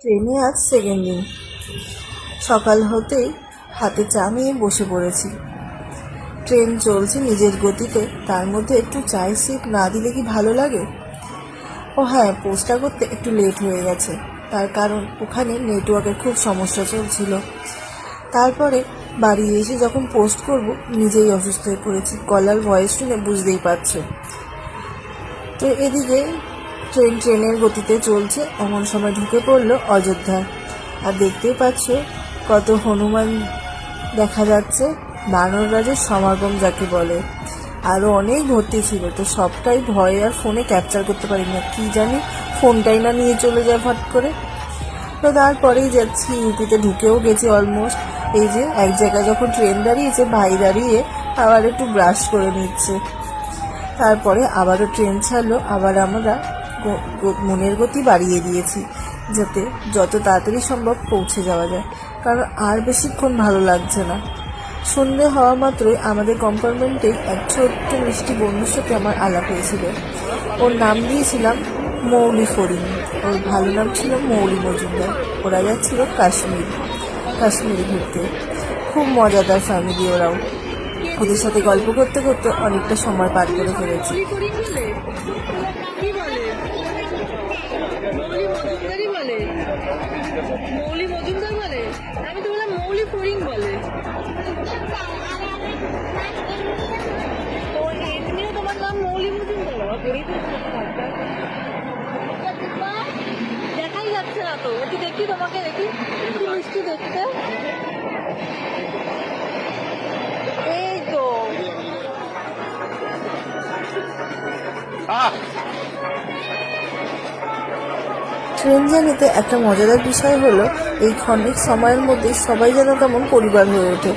ট্রেনে আজ সেকেন্ড দিন। সকাল হতেই হাতে চা নিয়ে বসে পড়েছি। ট্রেন চলছে নিজের গতিতে, তার মধ্যে একটু চায়ের সিপ না দিলে কি ভালো লাগে? ও হ্যাঁ, পোস্টটা করতে একটু লেট হয়ে গেছে, তার কারণ ওখানে নেটওয়ার্কের খুব সমস্যা চলছিল। তারপরে বাড়ি এসে যখন পোস্ট করব নিজেই অসুস্থ হয়ে পড়েছি। গলার ভয়েস শুনে বুঝতেই পারছো। তো এদিকে ট্রেনের গতিতে চলছে, এমন সময় ঢুকে পড়লো অযোধ্যা। আর দেখতেই পাচ্ছ কত হনুমান দেখা যাচ্ছে, বানর রাজের সমাগম যাকে বলে। আরও অনেক ভর্তি ছিল, তো সবটাই ভয়ে আর ফোনে ক্যাপচার করতে পারি না, কি জানি ফোনটাই না নিয়ে চলে যায় ফট করে। তো তারপরেই যাচ্ছি, ইউপিতে ঢুকেও গেছি অলমোস্ট। এই যে এক জায়গায় যখন ট্রেন দাঁড়িয়েছে, ভাই দাঁড়িয়ে আবার একটু ব্রাশ করে নিচ্ছে। তারপরে আবারও ট্রেন ছাড়লো, আবার আমরা মনের গতি বাড়িয়ে দিয়েছি যাতে যত তাড়াতাড়ি সম্ভব পৌঁছে যাওয়া যায়, কারণ আর বেশিক্ষণ ভালো লাগছে না। সন্ধে হওয়া মাত্রই আমাদের কম্পার্টমেন্টে এক ছোট্ট মিষ্টি বন্ধুর সাথে আমার আলাপ হয়েছিল। ওর নাম দিয়েছিলাম মৌলি ফরিং, ওর ভালো নাম ছিল মৌলি মজুমদার। ওরা যাচ্ছিল কাশ্মীর ঘুরতে। খুব মজাদার ফ্যামিলি ওরাও। ওদের সাথে গল্প করতে করতে অনেকটা সময় পার করে ফেলেছি। মৌলি মজুমদার বলে, আমি তো বললাম মৌলি ফরিং বলে। তো এমনিও তোমার নাম মৌলি মজুমদার, দেখাই যাচ্ছে না তো। একটু দেখি তোমাকে, দেখি একটু মিষ্টি দেখতে। এই তো ট্রেন জার্নিতে একটা মজাদার বিষয় হলো, এই ক্ষণিক সময়ের মধ্যে সবাই যেন কেমন পরিবার হয়ে ওঠে।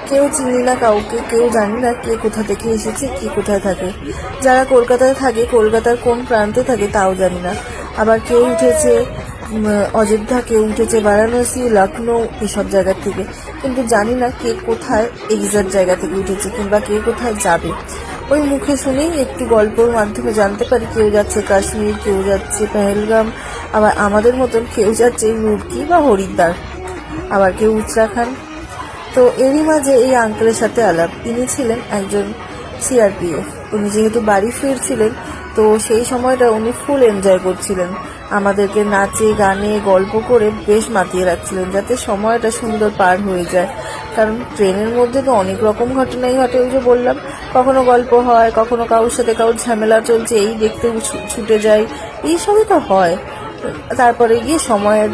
কেউ চিনি না কাউকে, কেউ জানি না কে কোথা থেকে এসেছে, কে কোথায় থাকে। যারা কলকাতায় থাকে, কলকাতার কোন প্রান্তে থাকে তাও জানি না। আবার কেউ উঠেছে অযোধ্যা, কেউ উঠেছে বারাণসী, লখনৌ, এসব জায়গার থেকে, কিন্তু জানি না কে কোথায় এক্সাক্ট জায়গা থেকে উঠেছে কিংবা কে কোথায় যাবে। ওই মুখে শুনেই একটু গল্পের মাধ্যমে জানতে পারি কেউ যাচ্ছে কাশ্মীর, কেউ যাচ্ছে পেহেলগাম, আবার আমাদের মতন কেউ যাচ্ছে রুড়কি বা হরিদ্বার, আবার কেউ উত্তরাখণ্ড। তো এরই মাঝে এই আঙ্কেলের সাথে আলাপ। তিনি ছিলেন একজন সিআরপিএফ। উনি যেহেতু বাড়ি ফিরছিলেন, তো সেই সময়টা উনি ফুল এনজয় করছিলেন। আমাদেরকে নাচে গানে গল্প করে বেশ মাতিয়ে রাখছিলেন, যাতে সময়টা সুন্দর পার হয়ে যায়। কারণ ট্রেনের মধ্যে তো অনেক রকম ঘটনাই ঘটে, ওই যে বললাম, কখনো গল্প হয়, কখনো কারোর সাথে কারোর ঝামেলা চলছে, এই দেখতে ছুটে যায়, এইসবই তো হয়। তারপরে গিয়ে সময়ের